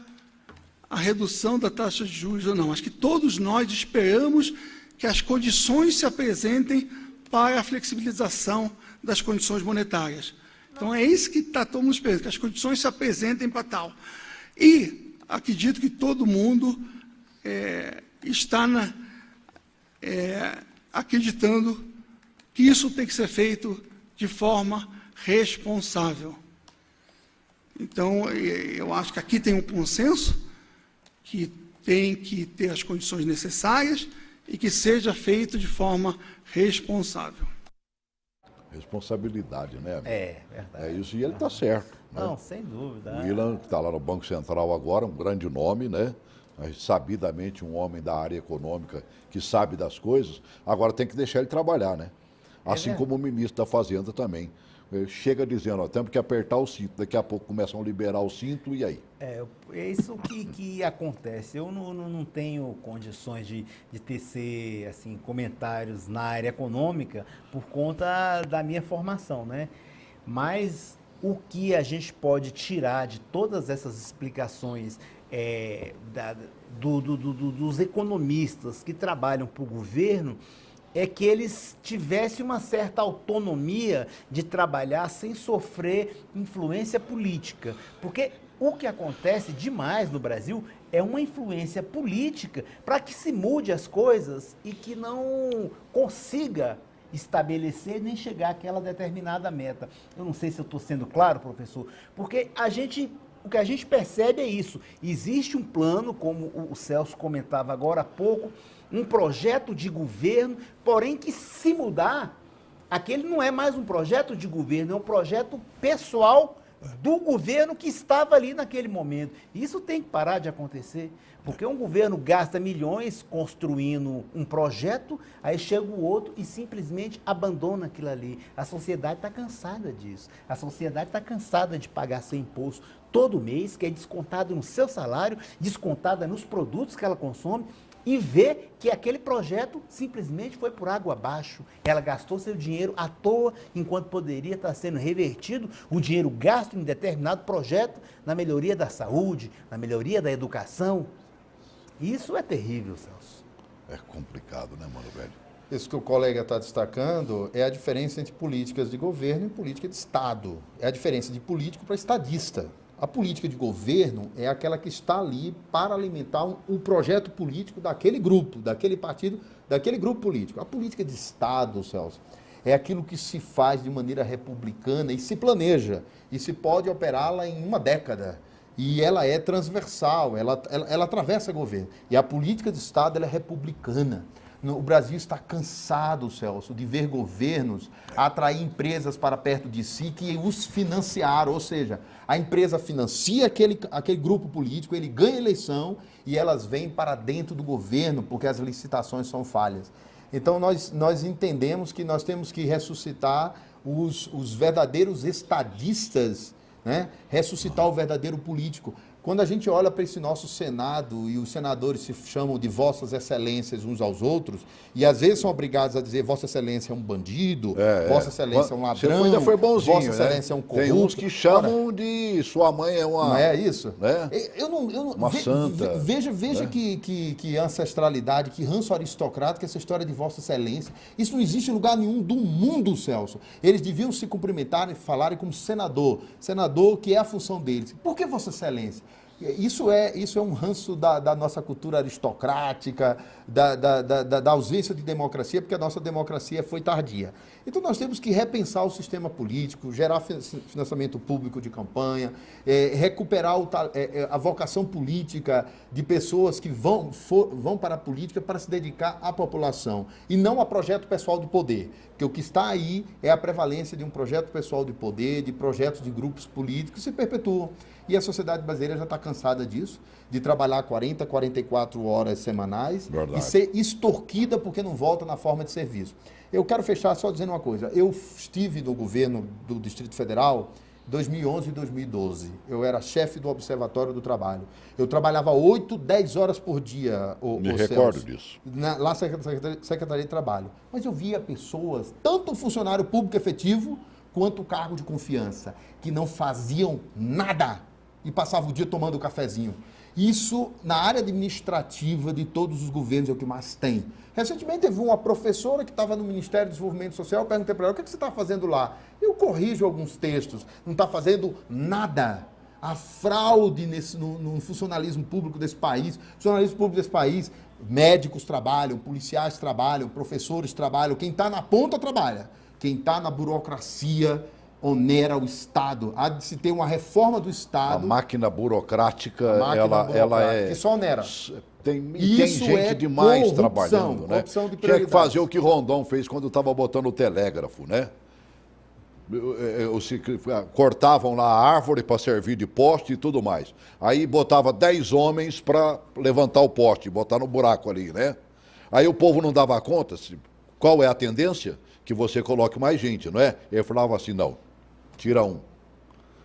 a redução da taxa de juros ou não. Acho que todos nós esperamos que as condições se apresentem para a flexibilização das condições monetárias. Então é isso que estamos esperando, que as condições se apresentem para tal. E acredito que todo mundo está acreditando que isso tem que ser feito de forma responsável. Então, eu acho que aqui tem um consenso que tem que ter as condições necessárias e que seja feito de forma responsável. Responsabilidade, né, amigo? É, verdade. É isso, e ele está certo. Né? Não, sem dúvida. O Ilan, que está lá no Banco Central agora, um grande nome, né? sabidamente um homem da área econômica que sabe das coisas, agora tem que deixar ele trabalhar, né? Assim como o ministro da Fazenda também. Ele chega dizendo, ó, temos que apertar o cinto, daqui a pouco começam a liberar o cinto e aí? É isso que acontece. Eu não tenho condições de tecer assim, comentários na área econômica por conta da minha formação, né? Mas o que a gente pode tirar de todas essas explicações dos economistas que trabalham para o governo é que eles tivessem uma certa autonomia de trabalhar sem sofrer influência política. Porque o que acontece demais no Brasil é uma influência política para que se mude as coisas e que não consiga estabelecer nem chegar àquela determinada meta. Eu não sei se eu estou sendo claro, professor, porque o que a gente percebe é isso. Existe um plano, como o Celso comentava agora há pouco, um projeto de governo, porém que se mudar, aquele não é mais um projeto de governo, é um projeto pessoal do governo que estava ali naquele momento. Isso tem que parar de acontecer, porque um governo gasta milhões construindo um projeto, aí chega o outro e simplesmente abandona aquilo ali. A sociedade está cansada disso. A sociedade está cansada de pagar seu imposto todo mês, que é descontado no seu salário, descontada nos produtos que ela consome, e ver que aquele projeto simplesmente foi por água abaixo. Ela gastou seu dinheiro à toa, enquanto poderia estar sendo revertido o dinheiro gasto em determinado projeto na melhoria da saúde, na melhoria da educação. Isso é terrível, Celso. É complicado, né, mano velho? Isso que o colega está destacando é a diferença entre políticas de governo e política de Estado. É a diferença de político para estadista. A política de governo é aquela que está ali para alimentar um projeto político daquele grupo, daquele partido, daquele grupo político. A política de Estado, Celso, é aquilo que se faz de maneira republicana e se planeja, e se pode operá-la em uma década. E ela é transversal, ela atravessa o governo. E a política de Estado ela é republicana. O Brasil está cansado, Celso, de ver governos atrair empresas para perto de si que os financiaram, ou seja, a empresa financia aquele grupo político, ele ganha eleição e elas vêm para dentro do governo porque as licitações são falhas. Então nós entendemos que nós temos que ressuscitar os verdadeiros estadistas, né? Ressuscitar o verdadeiro político. Quando a gente olha para esse nosso Senado e os senadores se chamam de Vossas Excelências uns aos outros, e às vezes são obrigados a dizer Vossa Excelência é um bandido, Vossa Excelência é um ladrão, ainda foi bonzinho, Vossa Excelência é um corrupto. Tem uns que chamam de sua mãe é uma... Não é isso? Né? Uma santa. Veja né? que ancestralidade, que ranço aristocrático, essa história de Vossa Excelência. Isso não existe em lugar nenhum do mundo, Celso. Eles deviam se cumprimentarem e falarem como senador. Senador, que é a função deles. Por que Vossa Excelência? Isso é um ranço da nossa cultura aristocrática, da ausência de democracia, porque a nossa democracia foi tardia. Então nós temos que repensar o sistema político, gerar financiamento público de campanha, recuperar a vocação política de pessoas que vão para a política para se dedicar à população, e não a projeto pessoal de poder. Porque o que está aí é a prevalência de um projeto pessoal de poder, de projetos de grupos políticos que se perpetuam. E a sociedade brasileira já está cansada disso, de trabalhar 40, 44 horas semanais. Verdade. E ser extorquida porque não volta na forma de serviço. Eu quero fechar só dizendo uma coisa. Eu estive no governo do Distrito Federal em 2011 e 2012. Eu era chefe do Observatório do Trabalho. Eu trabalhava 8, 10 horas por dia. Me recordo disso. Lá na Secretaria de Trabalho. Mas eu via pessoas, tanto funcionário público efetivo, quanto cargo de confiança, que não faziam nada e passavam o dia tomando um cafezinho. Isso, na área administrativa de todos os governos, é o que mais tem. Recentemente teve uma professora que estava no Ministério do Desenvolvimento Social, eu perguntei para ela, o que você está fazendo lá? Eu corrijo alguns textos, não está fazendo nada. A fraude no funcionalismo público desse país, médicos trabalham, policiais trabalham, professores trabalham, quem está na ponta trabalha, quem está na burocracia onera o Estado. Há de se ter uma reforma do Estado. A máquina burocrática, ela é... que só onera. Tem gente demais trabalhando, né? Tinha que fazer o que Rondon fez quando estava botando o telégrafo, né? cortavam lá a árvore para servir de poste e tudo mais. Aí botava 10 homens para levantar o poste, botar no buraco ali, né? Aí o povo não dava conta, qual é a tendência? Que você coloque mais gente, não é? Ele falava assim, não, tira um.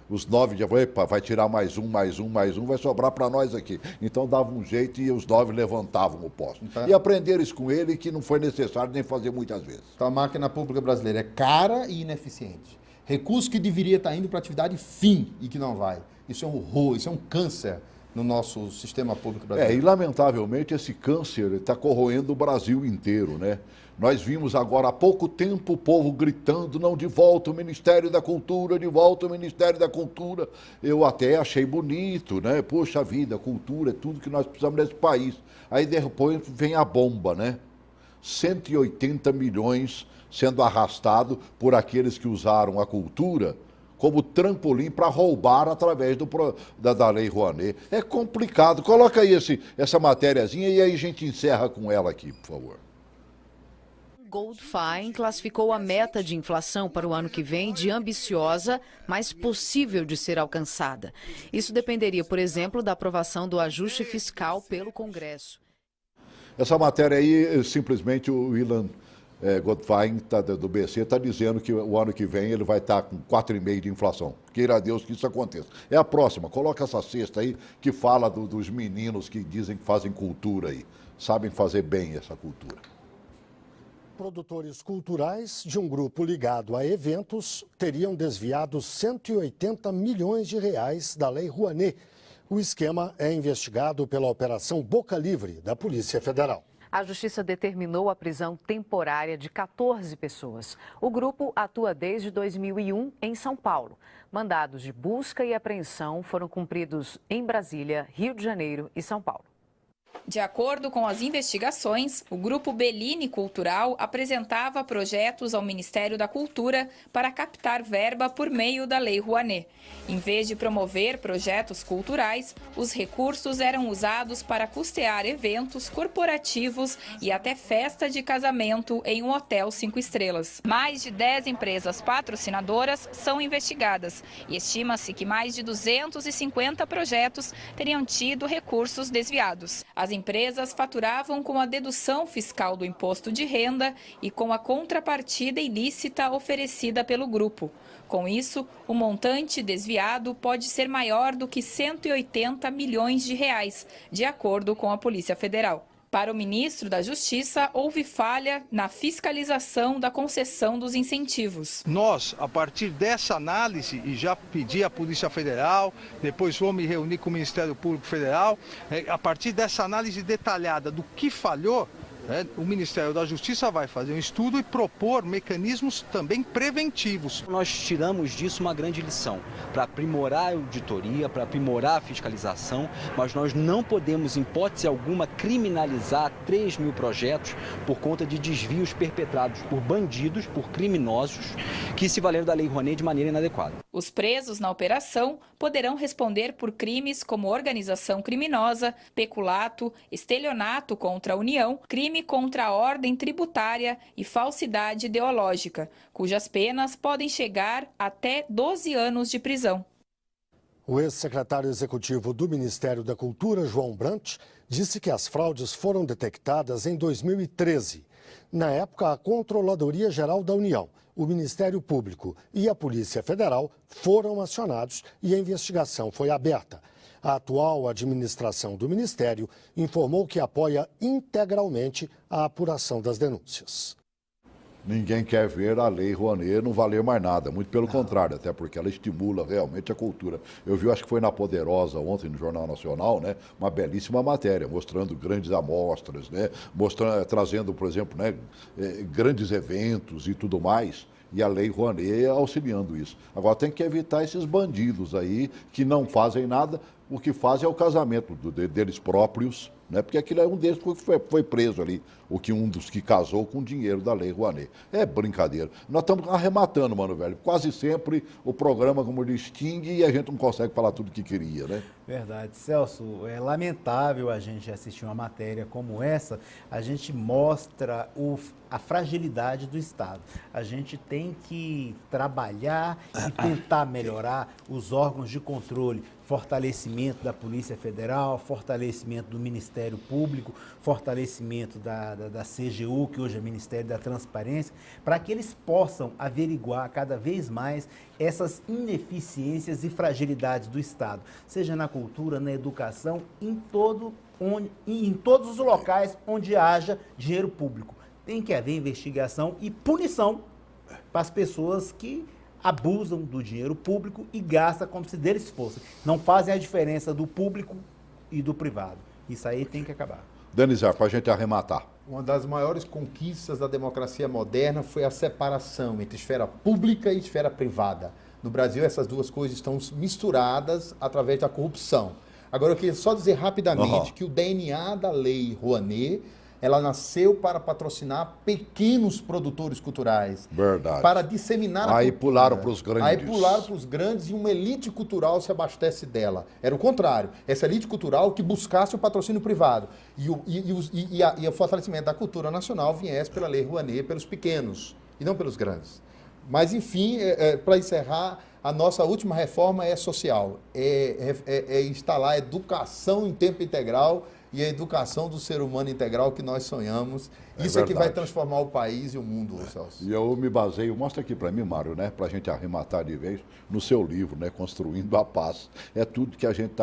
Os 9 já falaram, vai tirar mais um, vai sobrar para nós aqui. Então dava um jeito e os 9 levantavam o poste. Então, e aprenderam isso com ele, que não foi necessário nem fazer muitas vezes. Então a máquina pública brasileira é cara e ineficiente. Recurso que deveria estar indo para atividade fim e que não vai. Isso é um horror, isso é um câncer no nosso sistema público brasileiro. E lamentavelmente esse câncer está corroendo o Brasil inteiro, né? Nós vimos agora há pouco tempo o povo gritando, não, de volta o Ministério da Cultura, de volta o Ministério da Cultura. Eu até achei bonito, né? Poxa vida, cultura é tudo que nós precisamos nesse país. Aí depois vem a bomba, né? 180 milhões sendo arrastado por aqueles que usaram a cultura como trampolim para roubar através da Lei Rouanet. É complicado. Coloca aí essa matériazinha e aí a gente encerra com ela aqui, por favor. Goldfein classificou a meta de inflação para o ano que vem de ambiciosa, mas possível de ser alcançada. Isso dependeria, por exemplo, da aprovação do ajuste fiscal pelo Congresso. Essa matéria aí, simplesmente o Ilan Goldfein, do BC, está dizendo que o ano que vem ele vai estar com 4,5% de inflação. Queira Deus que isso aconteça. É a próxima. Coloca essa sexta aí que fala dos meninos que dizem que fazem cultura aí. Sabem fazer bem essa cultura. Produtores culturais de um grupo ligado a eventos teriam desviado 180 milhões de reais da Lei Rouanet. O esquema é investigado pela Operação Boca Livre, da Polícia Federal. A Justiça determinou a prisão temporária de 14 pessoas. O grupo atua desde 2001 em São Paulo. Mandados de busca e apreensão foram cumpridos em Brasília, Rio de Janeiro e São Paulo. De acordo com as investigações, o Grupo Bellini Cultural apresentava projetos ao Ministério da Cultura para captar verba por meio da Lei Rouanet. Em vez de promover projetos culturais, os recursos eram usados para custear eventos corporativos e até festa de casamento em um hotel 5 estrelas. Mais de 10 empresas patrocinadoras são investigadas e estima-se que mais de 250 projetos teriam tido recursos desviados. As empresas faturavam com a dedução fiscal do imposto de renda e com a contrapartida ilícita oferecida pelo grupo. Com isso, o montante desviado pode ser maior do que 180 milhões de reais, de acordo com a Polícia Federal. Para o ministro da Justiça, houve falha na fiscalização da concessão dos incentivos. Nós, a partir dessa análise, e já pedi à Polícia Federal, depois vou me reunir com o Ministério Público Federal, a partir dessa análise detalhada do que falhou, o Ministério da Justiça vai fazer um estudo e propor mecanismos também preventivos. Nós tiramos disso uma grande lição, para aprimorar a auditoria, para aprimorar a fiscalização, mas nós não podemos, em hipótese alguma, criminalizar 3 mil projetos por conta de desvios perpetrados por bandidos, por criminosos, que se valeram da Lei Rouanet de maneira inadequada. Os presos na operação poderão responder por crimes como organização criminosa, peculato, estelionato contra a União, crime contra a ordem tributária e falsidade ideológica, cujas penas podem chegar até 12 anos de prisão. O ex-secretário executivo do Ministério da Cultura, João Brant, disse que as fraudes foram detectadas em 2013. Na época, a Controladoria Geral da União, o Ministério Público e a Polícia Federal foram acionados e a investigação foi aberta. A atual administração do Ministério informou que apoia integralmente a apuração das denúncias. Ninguém quer ver a Lei Rouanet não valer mais nada, muito pelo contrário, até porque ela estimula realmente a cultura. Eu vi, acho que foi na Poderosa ontem, no Jornal Nacional, né, uma belíssima matéria, mostrando grandes amostras, né, trazendo, por exemplo, né, grandes eventos e tudo mais, e a Lei Rouanet auxiliando isso. Agora tem que evitar esses bandidos aí que não fazem nada, o que fazem é o casamento deles próprios, né? Porque aquilo é um deles que foi preso ali, um dos que casou com o dinheiro da Lei Rouanet. É brincadeira. Nós estamos arrematando, mano, velho. Quase sempre o programa, como diz, extingue e a gente não consegue falar tudo o que queria, né? Verdade. Celso, é lamentável a gente assistir uma matéria como essa. A gente mostra a fragilidade do Estado. A gente tem que trabalhar e tentar melhorar os órgãos de controle, fortalecimento da Polícia Federal, fortalecimento do Ministério Público, fortalecimento da CGU, que hoje é Ministério da Transparência, para que eles possam averiguar cada vez mais essas ineficiências e fragilidades do Estado, seja na cultura, na educação, em todos os locais onde haja dinheiro público. Tem que haver investigação e punição para as pessoas que abusam do dinheiro público e gastam como se deles fosse. Não fazem a diferença do público e do privado. Isso aí tem que acabar. Denizar, para a gente arrematar. Uma das maiores conquistas da democracia moderna foi a separação entre esfera pública e esfera privada. No Brasil, essas duas coisas estão misturadas através da corrupção. Agora, eu queria só dizer rapidamente que o DNA da Lei Rouanet, ela nasceu para patrocinar pequenos produtores culturais. Verdade. Para disseminar a Aí cultura. pularam para os grandes. Aí pularam para os grandes e uma elite cultural se abastece dela. Era o contrário. Essa elite cultural que buscasse o patrocínio privado. E o fortalecimento da cultura nacional viesse pela Lei Rouanet, pelos pequenos e não pelos grandes. Mas, enfim, para encerrar, a nossa última reforma é social. É instalar a educação em tempo integral e a educação do ser humano integral que nós sonhamos. Isso é que vai transformar o país e o mundo, Celso. E eu me baseio, mostra aqui para mim, Mário, né, para a gente arrematar de vez, no seu livro, né, Construindo a Paz. É tudo que a gente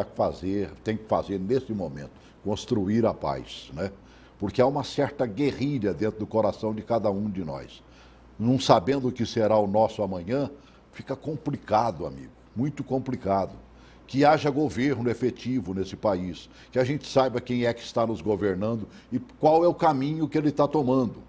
tem que fazer nesse momento, construir a paz, né? Porque há uma certa guerrilha dentro do coração de cada um de nós. Não sabendo o que será o nosso amanhã, fica complicado, amigo, muito complicado. Que haja governo efetivo nesse país, que a gente saiba quem é que está nos governando e qual é o caminho que ele está tomando.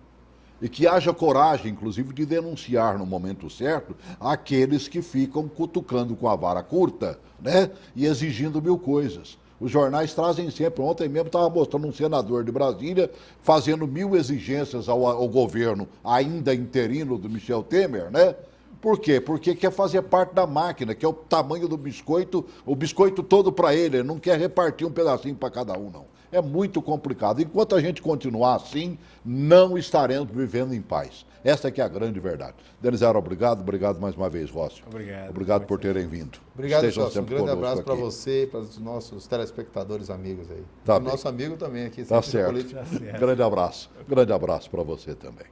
E que haja coragem, inclusive, de denunciar no momento certo aqueles que ficam cutucando com a vara curta, né? E exigindo mil coisas. Os jornais trazem sempre, ontem mesmo estava mostrando um senador de Brasília fazendo 1000 exigências ao governo ainda interino do Michel Temer, né? Por quê? Porque quer fazer parte da máquina, que é o tamanho do biscoito, o biscoito todo para ele não quer repartir um pedacinho para cada um, não. É muito complicado. Enquanto a gente continuar assim, não estaremos vivendo em paz. Essa é que é a grande verdade. Denizar, obrigado mais uma vez, Rócio. Obrigado por terem vindo. Obrigado, Celso. Um grande abraço para você e para os nossos telespectadores amigos aí. Tá o nosso amigo também aqui. Tá certo. Grande abraço para você também.